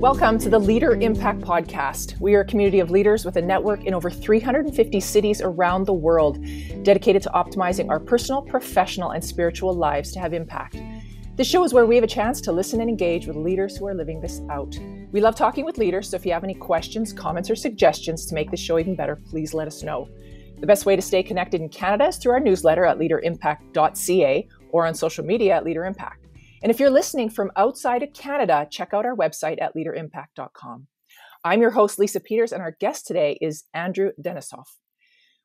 Welcome to the Leader Impact Podcast. We are a community of leaders with a network in over 350 cities around the world, dedicated to optimizing our personal, professional, and spiritual lives to have impact. This show is where we have a chance to listen and engage with leaders who are living this out. We love talking with leaders, so if you have any questions, comments, or suggestions to make this show even better, please let us know. The best way to stay connected in Canada is through our newsletter at leaderimpact.ca or on social media at LeaderImpact. And if you're listening from outside of Canada, check out our website at leaderimpact.com. I'm your host, Lisa Peters, and our guest today is Andrew Denisov.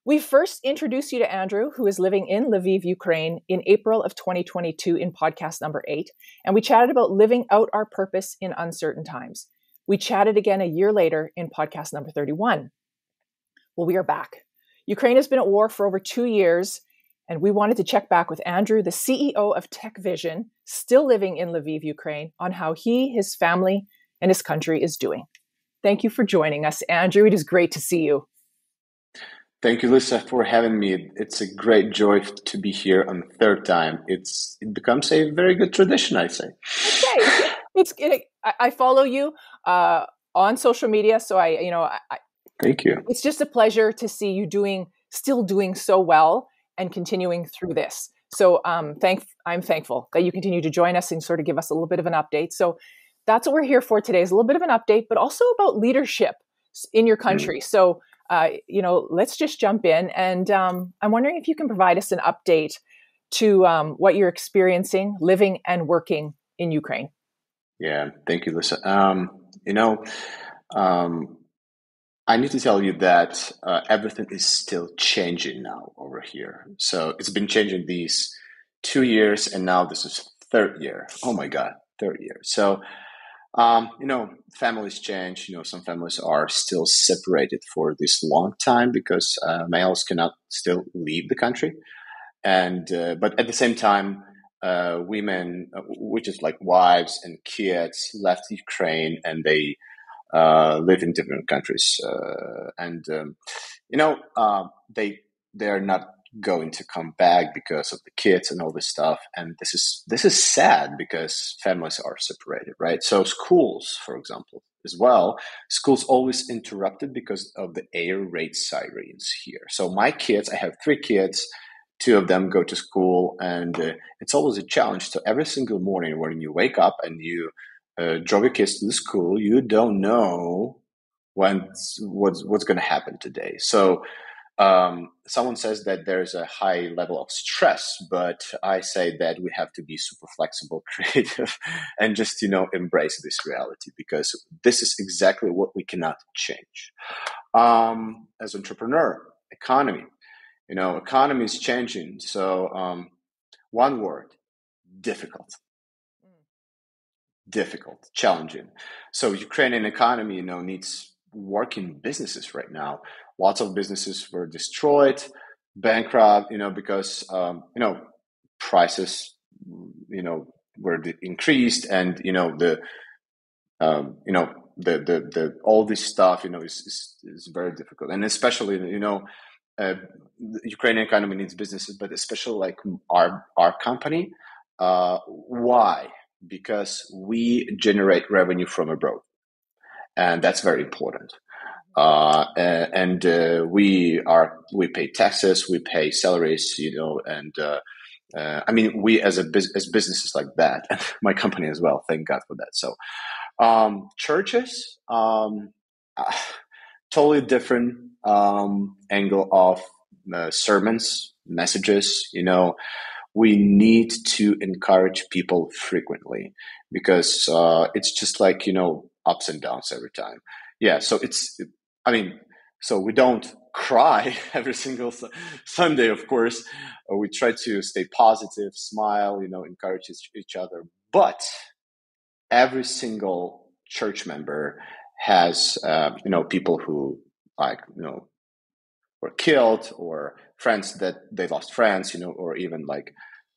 We first introduced you to Andrew, who is living in Lviv, Ukraine, in April of 2022 in podcast number 8, and we chatted about living out our purpose in uncertain times. We chatted again a year later in podcast number 31. Well, we are back. Ukraine has been at war for over 2 years, and we wanted to check back with Andrew, the CEO of TechVision, still living in Lviv, Ukraine, on how he, his family, and his country is doing. Thank you for joining us, Andrew. It is great to see you. Thank you, Lisa, for having me. It's a great joy to be here on the third time. It becomes a very good tradition, I'd say. Okay. I follow you on social media, so Thank you. It's just a pleasure to see you still doing so well and continuing through this. So I'm thankful that you continue to join us and sort of give us a little bit of an update. So that's what we're here for today, is a little bit of an update, but also about leadership in your country. So, let's just jump in. And I'm wondering if you can provide us an update to what you're experiencing, living and working in Ukraine. Yeah, thank you, Lisa. I need to tell you that everything is still changing now over here. So it's been changing these 2 years, and now this is third year. Oh my God, third year. So, families change. Some families are still separated for this long time because males cannot still leave the country. And but at the same time, women, which is like wives and kids, left Ukraine and they live in different countries, they are not going to come back because of the kids and all this stuff. And this is sad because families are separated, right? So schools, for example, as well, schools always interrupted because of the air raid sirens here. So my kids, I have 3 kids. 2 of them go to school, and it's always a challenge. So every single morning when you wake up and you drove your kids to the school, you don't know what's going to happen today. So someone says that there's a high level of stress, but I say that we have to be super flexible, creative, and just embrace this reality, because this is exactly what we cannot change. As entrepreneur, economy is changing. So one word: difficult. Difficult, challenging. So Ukrainian economy, needs working businesses right now. Lots of businesses were destroyed, bankrupt, because, prices, were increased, and, the all this stuff, is very difficult. And especially, the Ukrainian economy needs businesses, but especially like our company. Why? Because we generate revenue from abroad, and that's very important. We pay taxes, we pay salaries, and we as businesses like that, and my company as well. Thank God for that. So, churches, totally different angle of sermons, messages. We need to encourage people frequently, because it's just like, ups and downs every time. Yeah. So so we don't cry every single Sunday, of course. We try to stay positive, smile, encourage each other. But every single church member has, people who were killed, or friends that they lost friends, or even like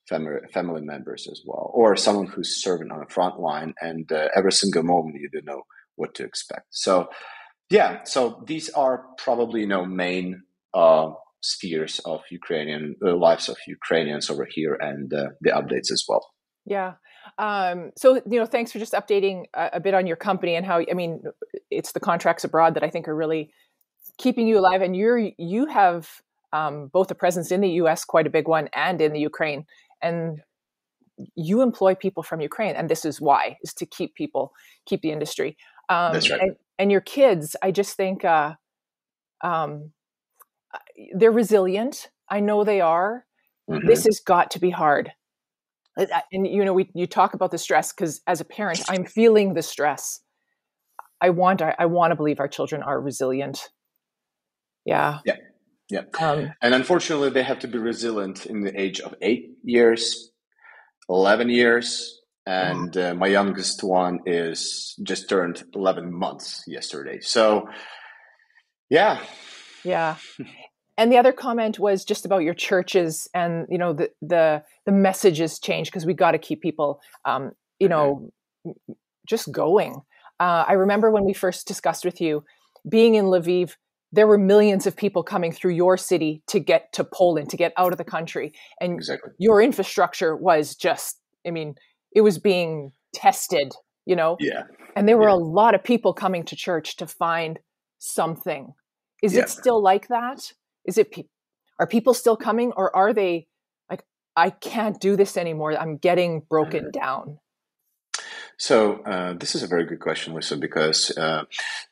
family members as well, or someone who's serving on the front line, and every single moment you don't know what to expect. So, yeah, so these are probably main spheres of Ukrainian lives of Ukrainians over here, and the updates as well. Yeah. So, thanks for just updating a bit on your company and how, it's the contracts abroad that I think are really keeping you alive. And you have both a presence in the US, quite a big one, and in the Ukraine. And you employ people from Ukraine. And this is why, is to keep the industry. That's right. And your kids, I just think they're resilient. I know they are. Mm-hmm. This has got to be hard. And you talk about the stress, because as a parent, I'm feeling the stress. I want to believe our children are resilient. Yeah. And unfortunately, they have to be resilient in the age of 8 years, 11 years, and my youngest one is just turned 11 months yesterday. So, yeah. And the other comment was just about your churches, and the messages change, because we got to keep people just going. I remember when we first discussed with you, being in Lviv, there were millions of people coming through your city to get to Poland, to get out of the country, and your infrastructure was just, it was being tested, and there were a lot of people coming to church to find something. Is it still like that? Are people still coming, or are they like, I can't do this anymore, I'm getting broken down? So this is a very good question, Lisa, because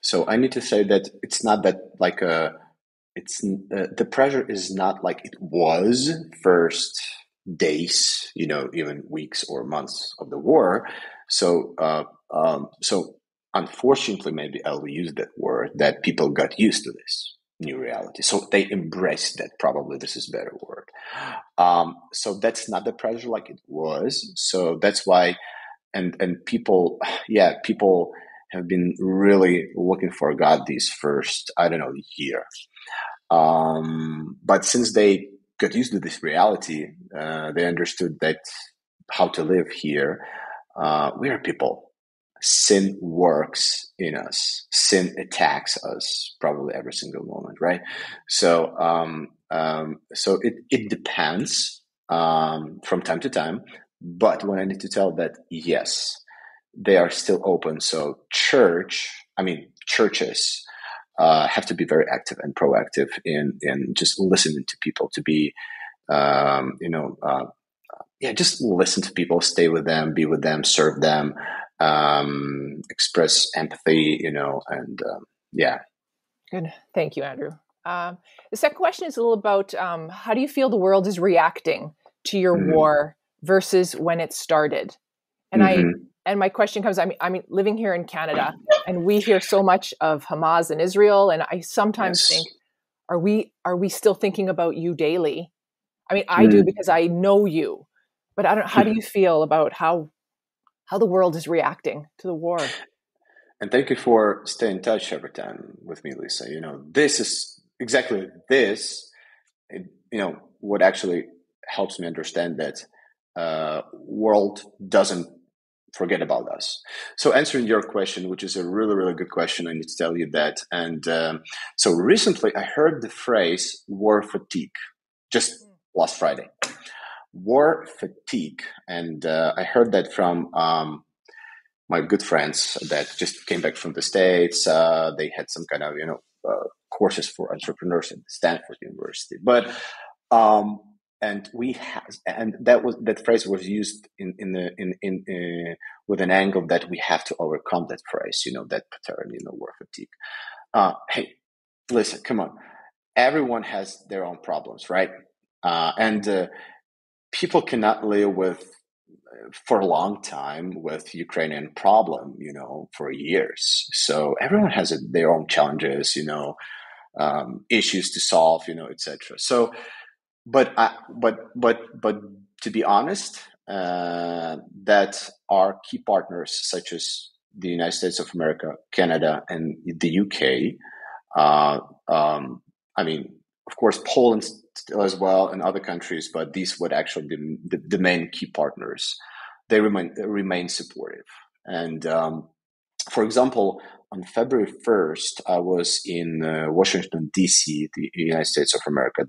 so I need to say that it's not that like the pressure is not like it was first days, even weeks or months of the war. So so unfortunately, maybe I'll use that word, that people got used to this new reality. So they embraced that. Probably this is a better word. So that's not the pressure like it was. So that's why, and people have been really looking for God these first, I don't know, year. But since they got used to this reality, they understood that how to live here. We are people. Sin works in us. Sin attacks us probably every single moment, right? So, so it depends from time to time. But when I need to tell that, yes, they are still open. So churches have to be very active and proactive in just listening to people, to be, just listen to people, stay with them, be with them, serve them, express empathy, and yeah. Good. Thank you, Andrew. The second question is a little about how do you feel the world is reacting to your war versus when it started? And and my question comes, I'm living here in Canada, and we hear so much of Hamas and Israel, and I sometimes think, are we still thinking about you daily? I do, because I know you, but I don't. How do you feel about how the world is reacting to the war? And thank you for staying in touch every time with me, Lisa. This is exactly this. What actually helps me understand that world doesn't forget about us. So answering your question, which is a really, really good question, I need to tell you that. And so recently I heard the phrase war fatigue, just last Friday. War fatigue. And I heard that from my good friends that just came back from the States. They had some kind of, courses for entrepreneurs at Stanford University. But and that phrase was used in with an angle that we have to overcome that phrase, that pattern, war fatigue. Hey, listen, come on. Everyone has their own problems, right? And people cannot live for a long time with Ukrainian problem, for years. So everyone has their own challenges, issues to solve, etc. So, but to be honest, that our key partners such as the United States of America, Canada, and the UK, of course, Poland still as well, and other countries, but these would actually be the main key partners. They remain supportive. And for example, on February 1st, I was in Washington, D.C., the United States of America.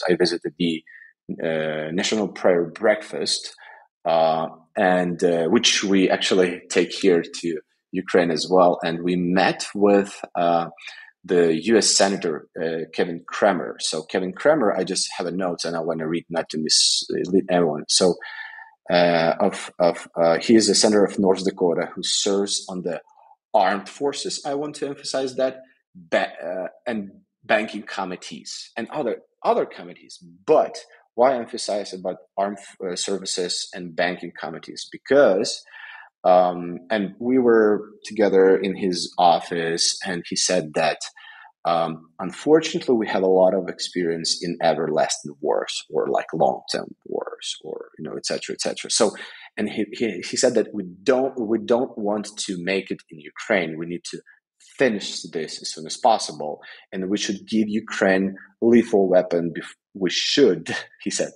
I visited the National Prayer Breakfast and which we actually take here to Ukraine as well. And we met with the U.S. Senator Kevin Cramer. So Kevin Cramer, I just have a note, and I want to read not to mislead everyone. So he is a senator of North Dakota who serves on the armed forces. I want to emphasize that, and banking committees and other committees. But why emphasize about armed services and banking committees? Because and we were together in his office, and he said that unfortunately we have a lot of experience in everlasting wars, or like long-term wars, or et cetera, et cetera. So, and he said that we don't want to make it in Ukraine. We need to finish this as soon as possible, and we should give Ukraine lethal weapon. We should, he said,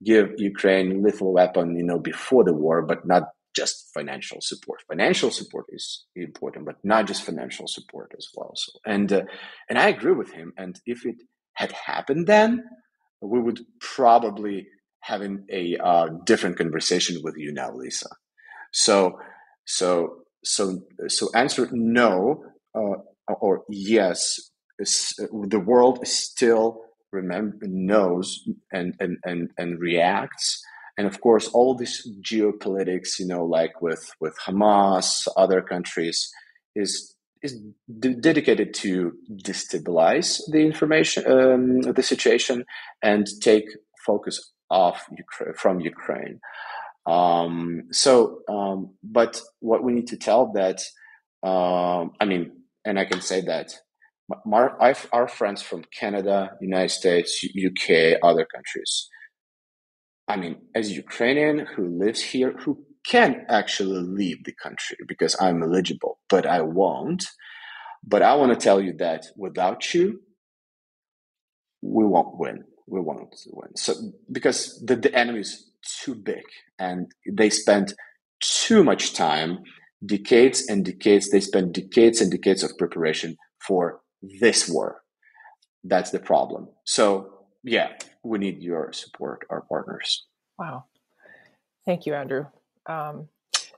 give Ukraine lethal weapon, before the war, but not just financial support. Financial support is important, but not just financial support as well. So, and I agree with him. And if it had happened then, we would probably having a different conversation with you now, Lisa. So answer no or yes. The world still knows and reacts. And of course, all this geopolitics, like with Hamas, other countries, is dedicated to destabilize the information, the situation, and take focus off from Ukraine. But what we need to tell that, and I can say that our friends from Canada, United States, UK, other countries, as a Ukrainian who lives here, who can actually leave the country because I'm eligible, but I won't. But I want to tell you that without you, we won't win. We won't win. So because the enemy is too big, and they spent too much time, decades and decades. They spent decades and decades of preparation for this war. That's the problem. So yeah, we need your support, our partners. Wow. Thank you, Andrew.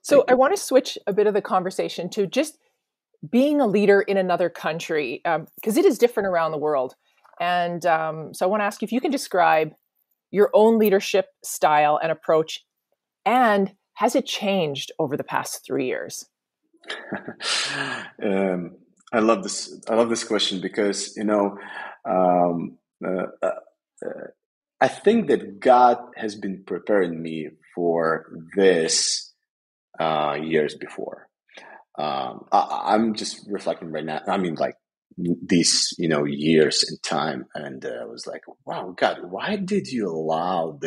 So I want to switch a bit of the conversation to just being a leader in another country, because it is different around the world. And so I want to ask you if you can describe your own leadership style and approach, and has it changed over the past 3 years? I love this. I love this question because, I think that God has been preparing me for this years before. I'm just reflecting right now. These, years in time, and I was like, wow, God, why did you allow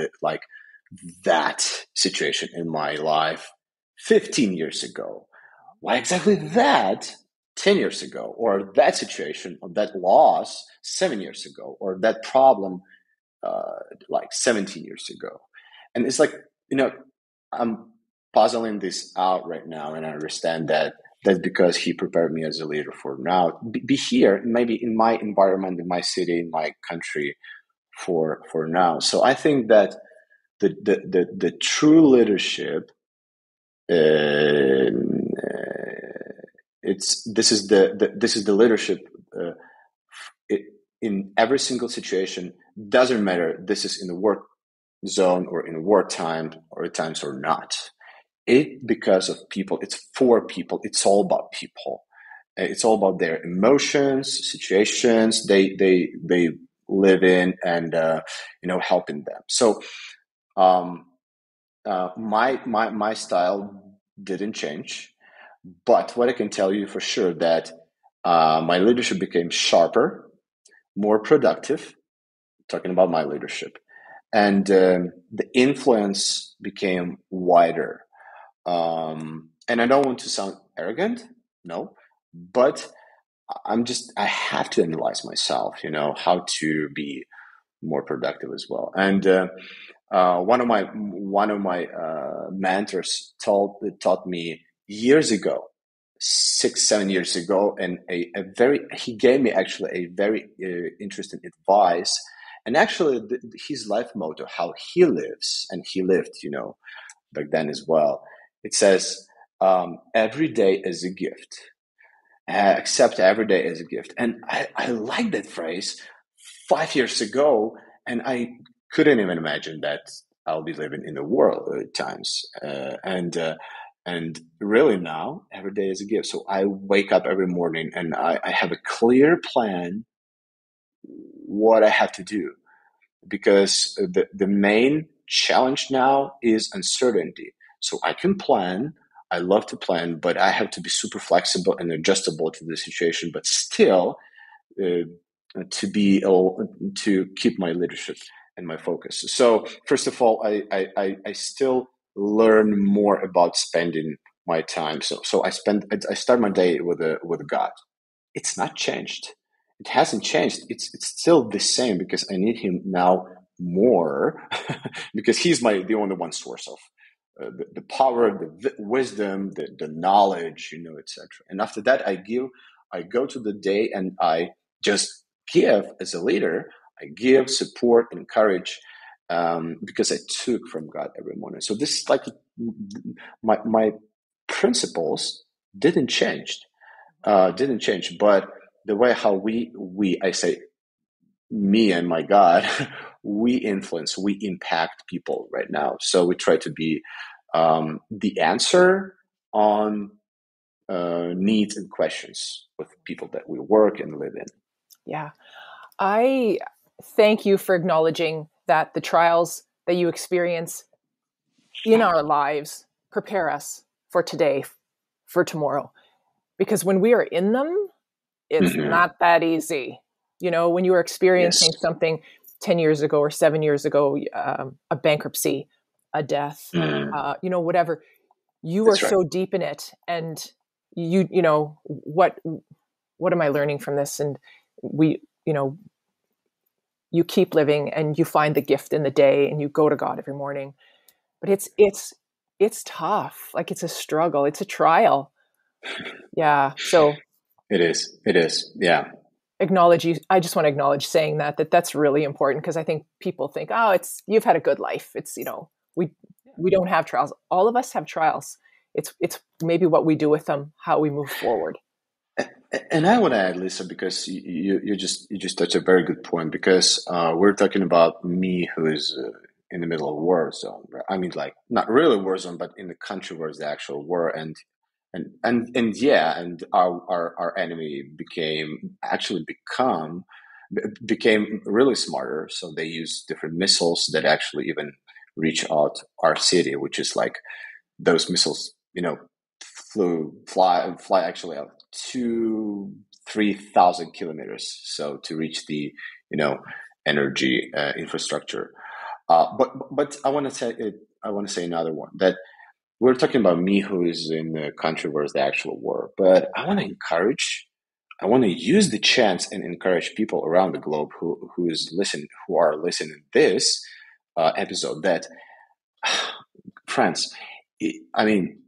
that situation in my life 15 years ago? Why exactly that 10 years ago, or that situation, or that loss 7 years ago, or that problem 17 years ago? And it's like, I'm puzzling this out right now, and I understand that that's because he prepared me as a leader for now, be here, maybe in my environment, in my city, in my country for now. So I think that the true leadership, this is the leadership in every single situation. Doesn't matter this is in the work zone or in wartime or at times or not. It because of people. It's for people. It's all about people. It's all about their emotions, situations they live in, and helping them. So my style didn't change, but what I can tell you for sure that my leadership became sharper, more productive. Talking about my leadership, and the influence became wider. And I don't want to sound arrogant, no, but I have to analyze myself, how to be more productive as well. And one of my mentors taught me years ago, 6-7 years ago, and he gave me actually a very interesting advice, and actually his life motto, how he lives, and he lived, back then as well. It says, every day is a gift. Accept every day as a gift. And I like that phrase 5 years ago, and I couldn't even imagine that I'll be living in the world at times. And really now, every day is a gift. So I wake up every morning and I have a clear plan what I have to do, because the main challenge now is uncertainty. So I can plan. I love to plan, but I have to be super flexible and adjustable to the situation, but still uh, to keep my leadership and my focus. So first of all, I still learn more about spending my time. So I start my day with God. It's not changed. It hasn't changed. It's still the same, because I need Him now more because He's the only one source of the power, the wisdom, the knowledge, etc. And after that, I go to the day and I just give as a leader. I give support, encourage, because I took from God every morning. So this is like my principles didn't change, but the way how I say me and my God, we impact people right now. So we try to be the answer on needs and questions with people that we work and live in. Yeah. I thank you for acknowledging that the trials that you experience in our lives prepare us for today, for tomorrow. Because when we are in them, it's not that easy. When you were experiencing something 10 years ago or 7 years ago, a bankruptcy, a death, whatever, you That's are right. so deep in it. And what am I learning from this? And you keep living and you find the gift in the day and you go to God every morning. But it's tough. Like, it's a struggle. It's a trial. Yeah. So It is. Yeah. acknowledge you. I just want to acknowledge saying that's really important, because I think people think, oh, you've had a good life. It's, we don't have trials. All of us have trials. It's maybe what we do with them, how we move forward. And I want to add, Lisa, because you just touched a very good point, because we're talking about me, who is in the middle of a war zone. Right? I mean, like, not really a war zone, but in the country where it's the actual war, and our enemy became really smarter. So they use different missiles that actually even reach out our city, which is like those missiles, fly actually out 2,000-3,000 kilometers, so to reach the energy infrastructure. But I want to say another one, that we're talking about me, who is in the country where it's the actual war. But I want to use the chance and encourage people around the globe who are listening this episode, that, friends, I mean,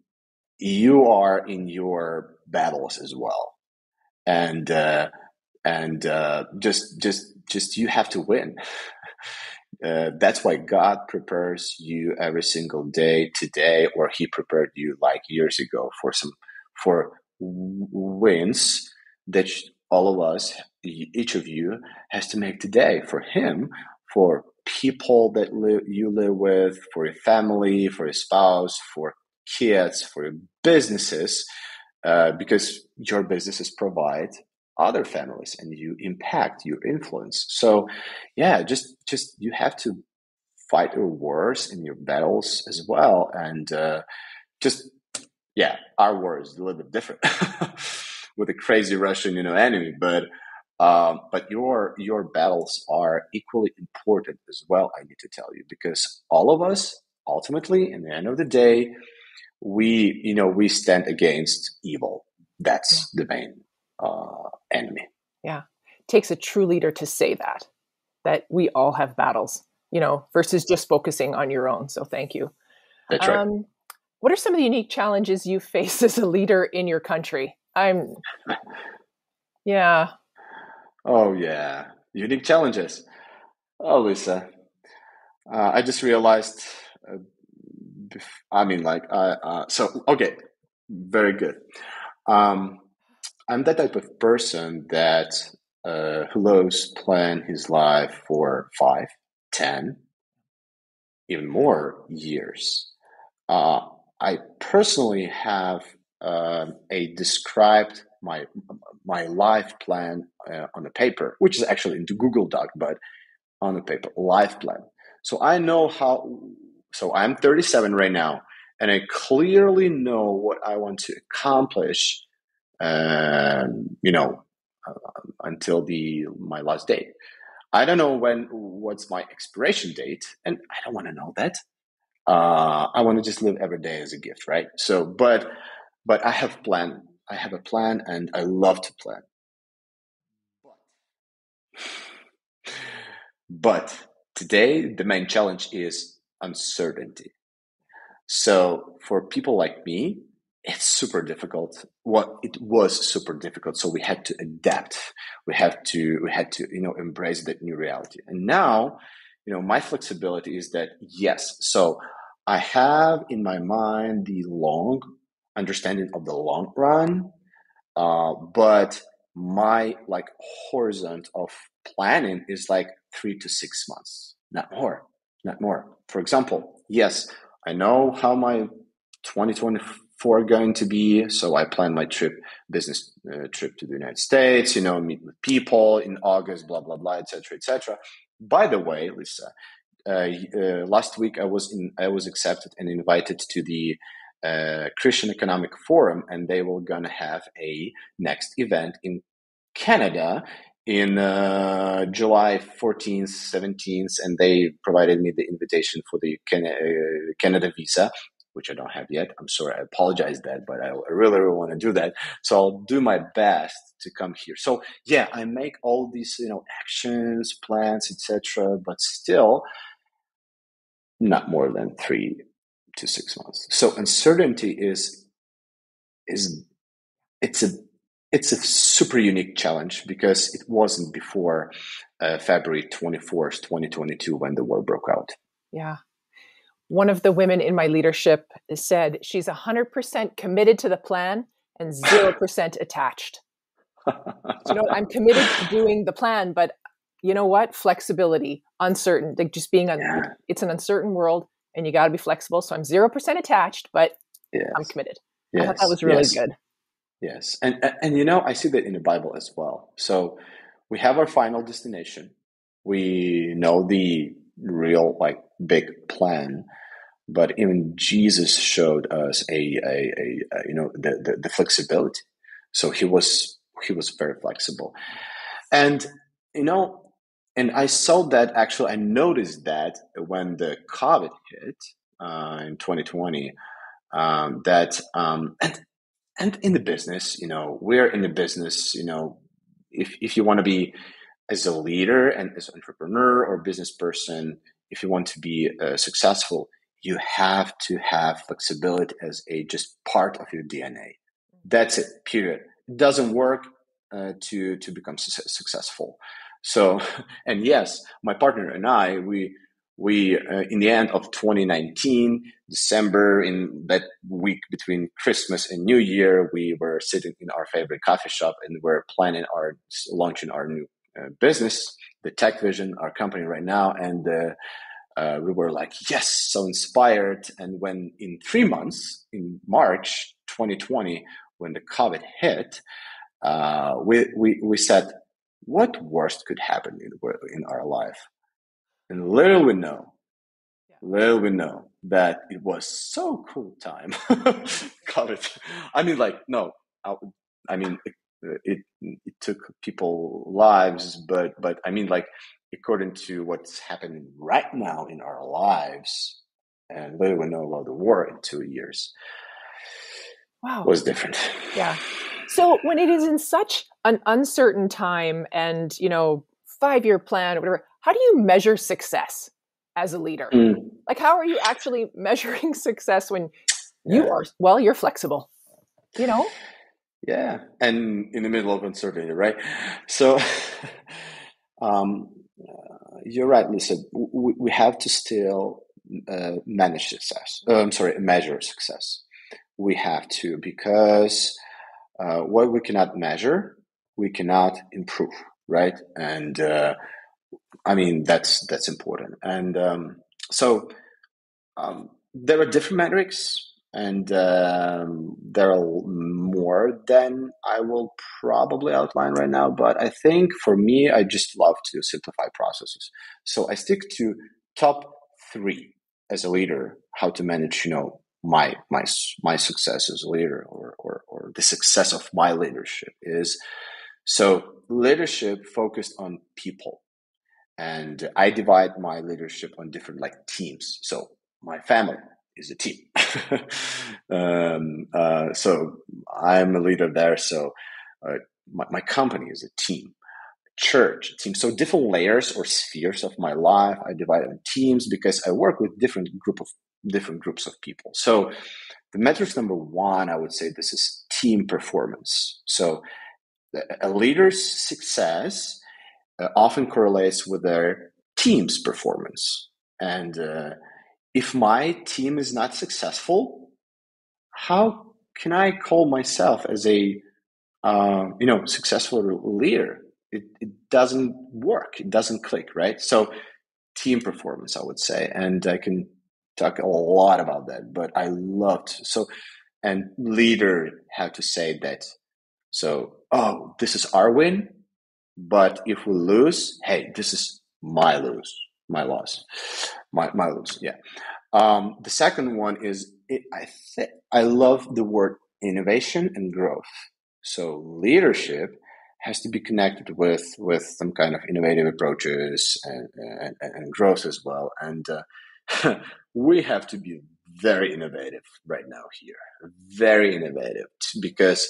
you are in your battles as well, and just you have to win. That's why God prepares you every single day today, or He prepared you like years ago for wins that all of us, each of you, has to make today for Him, for people that you live with, for your family, for your spouse, for kids, for your businesses, because your businesses provide other families and you impact, you influence. So yeah, just you have to fight your wars in your battles as well. And our war is a little bit different with a crazy Russian enemy, but your battles are equally important as well, I need to tell you, because all of us, ultimately, in the end of the day, we stand against evil. That's the main enemy. Yeah. It takes a true leader to say that we all have battles, versus just focusing on your own. So thank you. That's right. What are some of the unique challenges you face as a leader in your country? Yeah. Oh yeah, unique challenges. Oh, Lisa, I just realized I mean, like, so okay, very good. Um, I'm that type of person that who loves plan his life for 5, 10, even more years. Uh, I personally have a described my life plan on a paper, which is actually into Google Doc, but on a paper, life plan. So I know how. So I'm 37 right now, and I clearly know what I want to accomplish. You know, until the my last date. I don't know what's my expiration date, and I don't want to know that. I want to just live every day as a gift, right? So, but I have plan. I have a plan, and I love to plan. But today, the main challenge is uncertainty. So for people like me, it's super difficult. Well, it was super difficult. So we had to adapt. We had to embrace that new reality. And now, my flexibility is that yes. So I have in my mind the long understanding of the long run, but my like horizon of planning is like 3 to 6 months, not more, not more. For example, yes, I know how my 2024 going to be, so I plan my business trip to the United States. Meet with people in August, blah blah blah, etc., etc. By the way, Lisa, last week I was accepted and invited to the Christian Economic Forum, and they were gonna have a next event in Canada in July 14th, 17th, and they provided me the invitation for the Canada visa, which I don't have yet. I'm sorry, I apologize that, but I really, really want to do that. So I'll do my best to come here. So yeah, I make all these, actions, plans, etc., but still not more than 3 to 6 months. So uncertainty is it's a it's a super unique challenge because it wasn't before February 24th, 2022, when the war broke out. Yeah. One of the women in my leadership said she's 100% committed to the plan and 0% attached. So, I'm committed to doing the plan, but you know what? Flexibility, uncertain, like just being Yeah. it's an uncertain world and you got to be flexible. So I'm 0% attached, but I'm Yes. committed. I thought that Yes. was really Yes. good. Yes. And I see that in the Bible as well. So we have our final destination. We know the real like big plan, but even Jesus showed us the flexibility. So he was very flexible. And you know, and I saw that actually. I noticed that when the COVID hit in 2020, and in the business, we're in the business. If you want to be as a leader and as an entrepreneur or business person, if you want to be successful, you have to have flexibility as a just part of your DNA. That's it. Period. It doesn't work to become successful. So, and yes, my partner and I, we in the end of 2019, December, in that week between Christmas and New Year, we were sitting in our favorite coffee shop and we're launching our new business, the TechVision, our company right now, and we were like, yes, so inspired. And when in 3 months, in March 2020, when the COVID hit, we said, what worst could happen in our life? And little we know that it was so cool time. COVID. I mean, like, no, I mean, it took people lives, but I mean, like, according to what's happening right now in our lives, and little we know about the war in 2 years, Wow. was different. Yeah. So when it is in such an uncertain time and, 5-year plan or whatever, how do you measure success as a leader? Like, how are you actually measuring success when you're flexible, Yeah. And in the middle of uncertainty, right? So, you're right, Lisa. We have to still manage success. Measure success. We have to, because what we cannot measure, we cannot improve, right? And that's important. And there are different metrics, and there are more than I will probably outline right now. But I think for me, I just love to simplify processes. So I stick to top 3 as a leader, how to manage, my success as a leader, or the success of my leadership is. So leadership focused on people. And I divide my leadership on different teams. So my family is a team. So I'm a leader there. So my company is a team, church, team. So different layers or spheres of my life, I divide on teams because I work with different groups of people. So the metrics number 1, I would say this is team performance. So a leader's success often correlates with their team's performance. And if my team is not successful, how can I call myself as a successful leader? It doesn't work. It doesn't click, right? So team performance, I would say, and I can talk a lot about that. But I loved and leader have to say that. So, this is our win. But if we lose, hey, this is my loss, my lose. Yeah. The second one is I love the word innovation and growth. So leadership has to be connected with some kind of innovative approaches and growth as well. And we have to be very innovative right now here, very innovative, because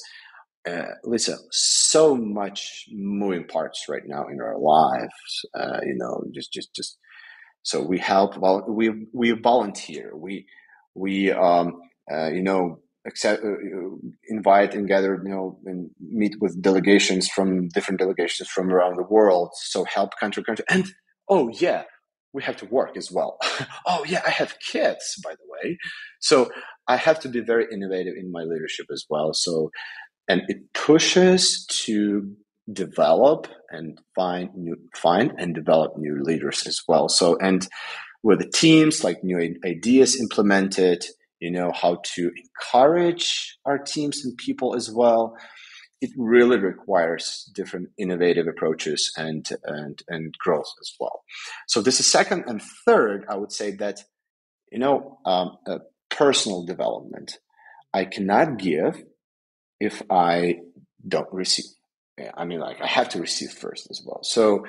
listen, so much moving parts right now in our lives. Just so we help. We volunteer. We accept, invite and gather, and meet with different delegations from around the world. So help country, and we have to work as well. Oh yeah, I have kids, by the way. So I have to be very innovative in my leadership as well. So. And it pushes to develop and find and develop new leaders as well. So, and with the teams, new ideas implemented, how to encourage our teams and people as well. It really requires different innovative approaches and growth as well. So this is second. And third, I would say that, personal development. I cannot give if I don't receive. I have to receive first as well. So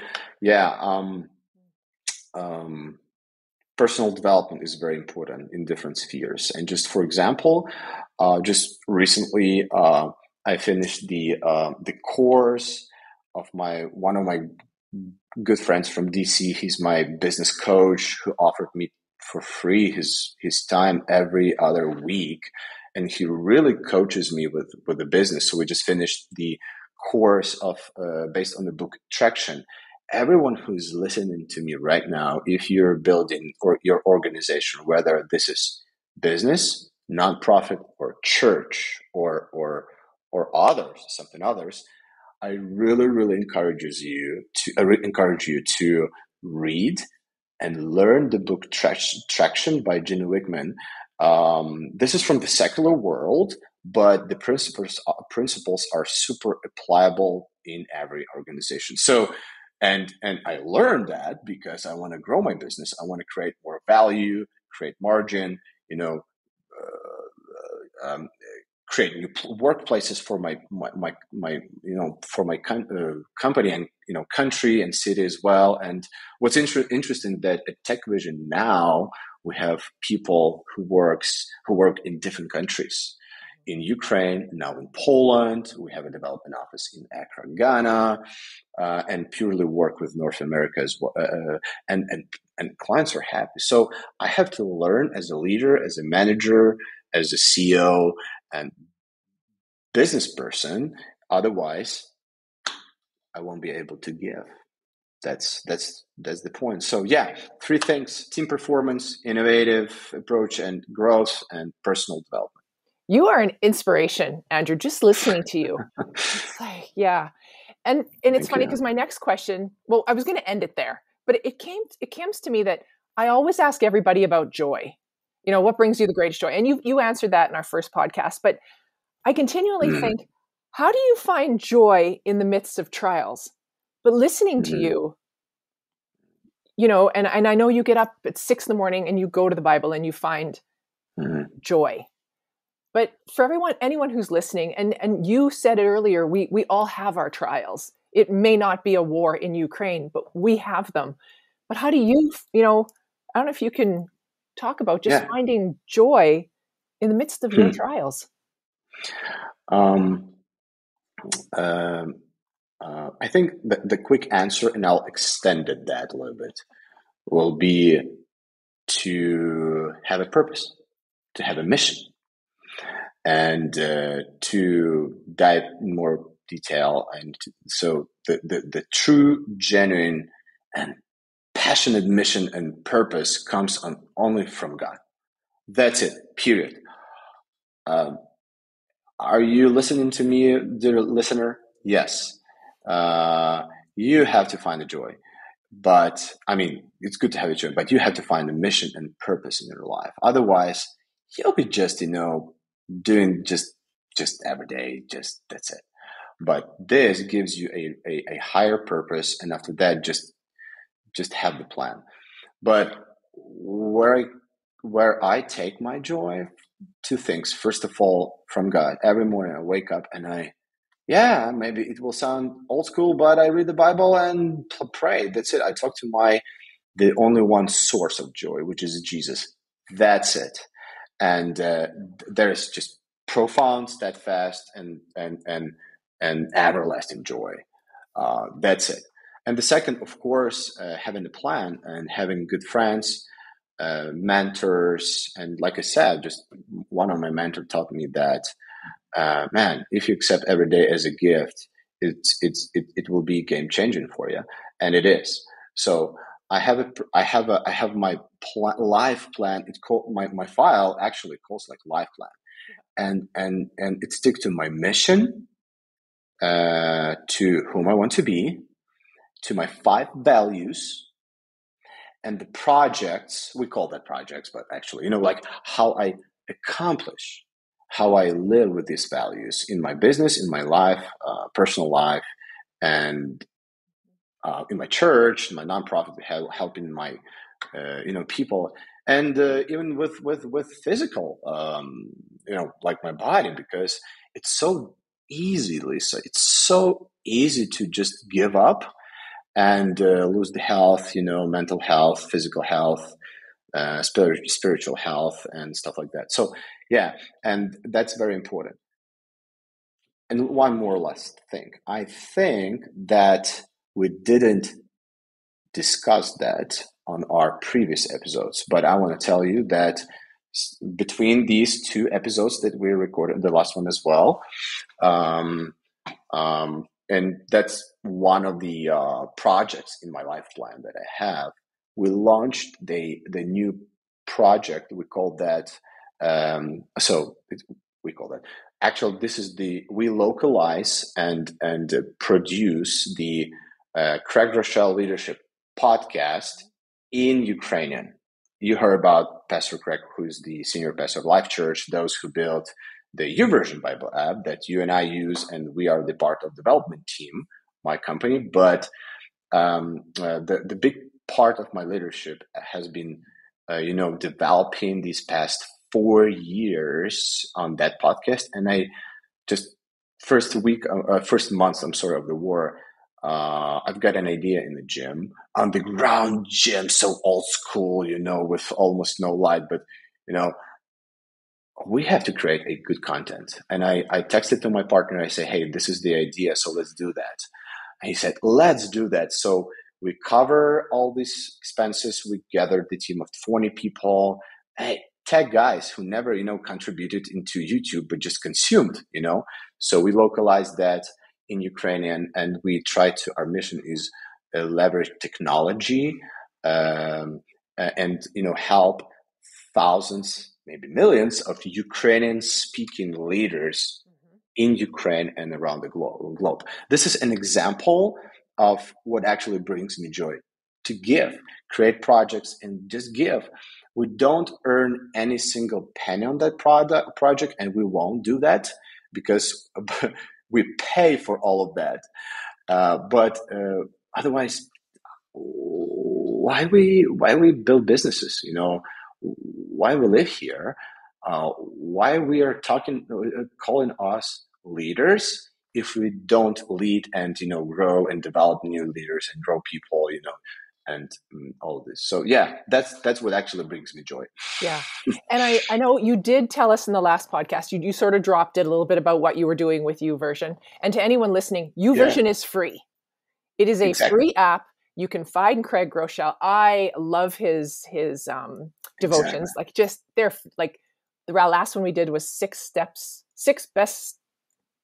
personal development is very important in different spheres. And just for example, just recently, I finished the course of one of my good friends from DC. He's my business coach who offered me for free his time every other week. And he really coaches me with the business. So we just finished the course of based on the book Traction. Everyone who's listening to me right now, if you're building or your organization, whether this is business, nonprofit, or church, or others, I really, really encourage you to read and learn the book Traction by Gene Wickman. This is from the secular world, but the principles are super applicable in every organization. So, and I learned that because I want to grow my business. I want to create more value, create margin, create new workplaces for my company and country and city as well. And what's interesting that at TechVision now we have people who work in different countries. In Ukraine, now in Poland, we have a development office in Accra, Ghana, and purely work with North America as well. And clients are happy. So I have to learn as a leader, as a manager, as a CEO and business person. Otherwise, I won't be able to give. That's the point. So yeah, 3 things: team performance, innovative approach and growth, and personal development. You are an inspiration, Andrew, just listening to you. It's like, yeah. And it's Thank funny you. because my next question, well, I was going to end it there, but it comes to me that I always ask everybody about joy. What brings you the greatest joy? And you answered that in our first podcast, but I continually Mm-hmm. think, how do you find joy in the midst of trials? But listening to Mm-hmm. you, and I know you get up at 6 a.m. and you go to the Bible and you find Mm-hmm. joy. But for anyone who's listening, and you said it earlier, we all have our trials. It may not be a war in Ukraine, but we have them. But how do I don't know if you can talk about just Yeah. finding joy in the midst of your Hmm. trials. Um, um, I think the quick answer, and I'll extend that a little bit, will be to have a purpose, to have a mission, and to dive in more detail. And so the true, genuine, and passionate mission and purpose comes only from God. That's it, period. Um, are you listening to me, dear listener? Yes. Uh, you have to find the joy. But I mean, it's good to have a joy, but you have to find a mission and purpose in your life. Otherwise, you'll be just, doing just every day, just that's it. But this gives you a higher purpose, and after that, just have the plan. But where I take my joy, 2 things. First of all, from God. Every morning I wake up and maybe it will sound old school, but I read the Bible and pray. That's it. I talk to the only one source of joy, which is Jesus. That's it. And there's just profound, steadfast, and everlasting joy. That's it. And the second, of course, having a plan and having good friends, mentors, and like I said, just one of my mentors taught me that, man, if you accept every day as a gift, it will be game changing for you, and it is. So I have my life plan. It's called my file actually calls like life plan, and it sticks to my mission, to whom I want to be, to my 5 values, and the projects. We call that projects, but actually, like how I accomplish, how I live with these values in my business, in my life, personal life, and in my church, my nonprofit, helping my people, and even with physical, like my body, because it's so it's so easy to just give up and lose the health, mental health, physical health, spiritual health, and stuff like that. So yeah, and that's very important. And one more last thing, I think that we didn't discuss that on our previous episodes, but I want to tell you that between these 2 episodes that we recorded, the last one as well, and that's one of the projects in my life plan that I have. We launched the new project. We call that. We call that. Actually, this is we localize and produce the Craig Rochelle Leadership podcast in Ukrainian. You heard about Pastor Craig, who's the senior pastor of Life Church, those who built the YouVersion Bible app that you and I use, and we are the part of development team, my company. But the big part of my leadership has been, developing these past 4 years on that podcast. And I just first month, of the war, I've got an idea in the gym, underground gym, so old school, with almost no light, but we have to create a good content. And I texted to my partner. I say, hey, this is the idea, so let's do that. And he said, let's do that. So we cover all these expenses. We gathered the team of 20 people. Hey, tech guys who never, contributed into YouTube, but just consumed, So we localized that in Ukrainian, and our mission is leverage technology, and help thousands, maybe millions of Ukrainian-speaking leaders in Ukraine and around the globe. This is an example of what actually brings me joy: to give, create projects, and just give. We don't earn any single penny on that project, and we won't do that because we pay for all of that. But otherwise, why we build businesses? Why we live here? Why we are calling us leaders if we don't lead and grow and develop new leaders and grow people, and all of this. So yeah, that's what actually brings me joy. Yeah. And I know you did tell us in the last podcast, you sort of dropped it a little bit about what you were doing with YouVersion. And to anyone listening, YouVersion is free. It is a free app. You can find Craig Groeschel. I love his devotions. Like they're like the last one we did was 6 best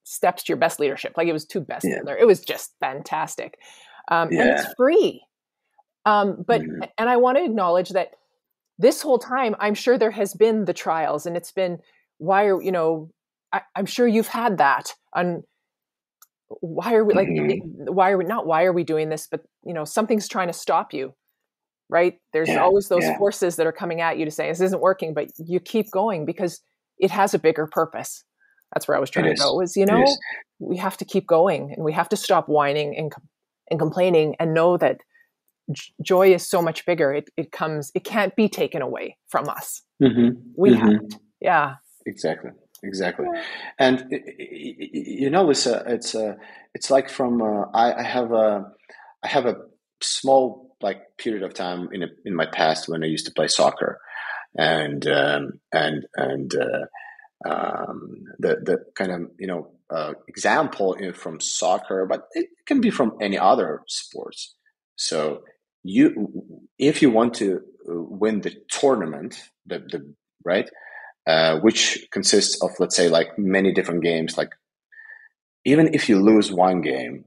steps to your best leadership. Like it was 2 best in there. It was just fantastic. And it's free. But and I want to acknowledge that this whole time, I'm sure there has been the trials, and it's been I'm sure you've had that on. Why are we doing this? But something's trying to stop you, right? There's always those forces that are coming at you to say this isn't working, but you keep going because it has a bigger purpose. That's where I was trying to go. We have to keep going, and we have to stop whining and complaining, and know that joy is so much bigger. It can't be taken away from us. We have it. Yeah. Exactly. And Lisa, it's like from I have a small period of time in my past when I used to play soccer, and the kind of example from soccer, but it can be from any other sports. So if you want to win the tournament, right. Which consists of, let's say, many different games. Like even if you lose one game,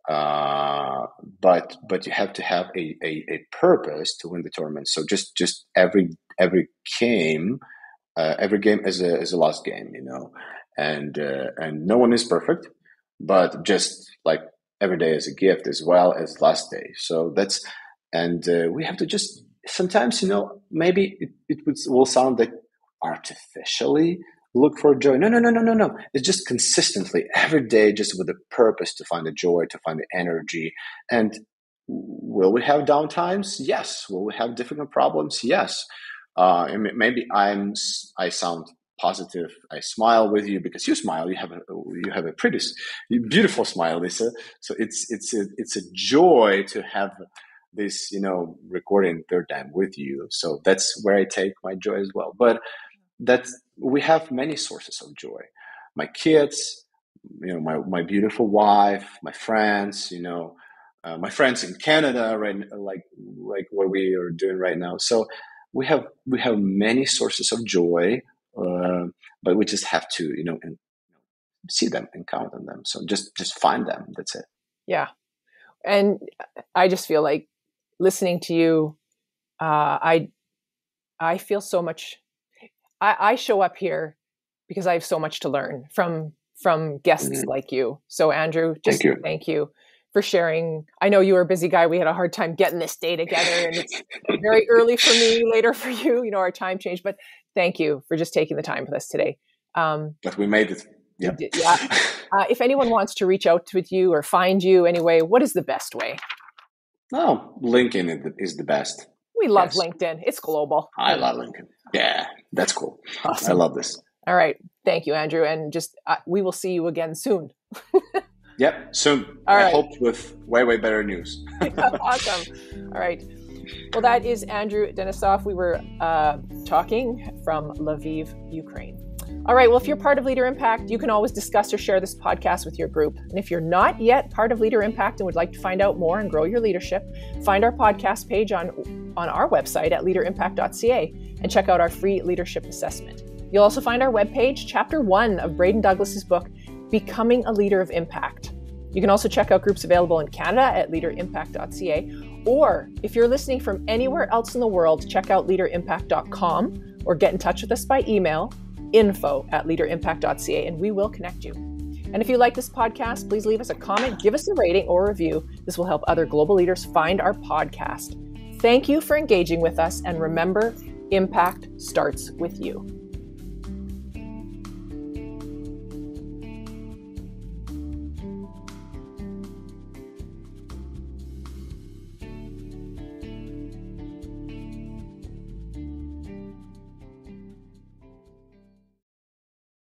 but you have to have a purpose to win the tournament. So just every game is a lost game, and no one is perfect, but just every day is a gift as well as last day. So we have to just sometimes, maybe it will sound like artificially look for joy. No. It's just consistently every day, just with a purpose to find the joy, to find the energy. And will we have down times? Yes. Will we have difficult problems? Yes. And maybe I sound positive. I smile with you because you smile. You have a pretty beautiful smile, Lisa. So it's a joy to have this, recording third time with you. So that's where I take my joy as well. But we have many sources of joy. My kids, my beautiful wife, my friends, my friends in Canada, right? Like what we are doing right now. So we have many sources of joy, but we just have to, and see them and count on them. So just find them. That's it. Yeah. And I just feel like listening to you, I feel so much. I show up here because I have so much to learn from guests like you. So Andrew, just thank you for sharing. I know you were a busy guy. We had a hard time getting this day together, and it's very early for me, later for you. Our time changed, but thank you for just taking the time with us today. But we made it. Yeah. If anyone wants to reach out with you or find you anyway, what is the best way? Oh, LinkedIn is the best. We love LinkedIn. It's global. I love LinkedIn. Yeah, that's cool. Awesome. I love this. All right. Thank you, Andrew. And just we will see you again soon. Yep, soon. I hope with way, way better news. Awesome. All right. Well, that is Andrew Denisov. We were talking from Lviv, Ukraine. All right. Well, if you're part of Leader Impact, you can always discuss or share this podcast with your group. And if you're not yet part of Leader Impact and would like to find out more and grow your leadership, find our podcast page on our website at leaderimpact.ca and check out our free leadership assessment. You'll also find our webpage, Chapter 1 of Braden Douglas's book, Becoming a Leader of Impact. You can also check out groups available in Canada at leaderimpact.ca, or if you're listening from anywhere else in the world, check out leaderimpact.com or get in touch with us by email, info@leaderimpact.ca, and we will connect you. And if you like this podcast, please leave us a comment, give us a rating or review. This will help other global leaders find our podcast. Thank you for engaging with us, and remember, impact starts with you.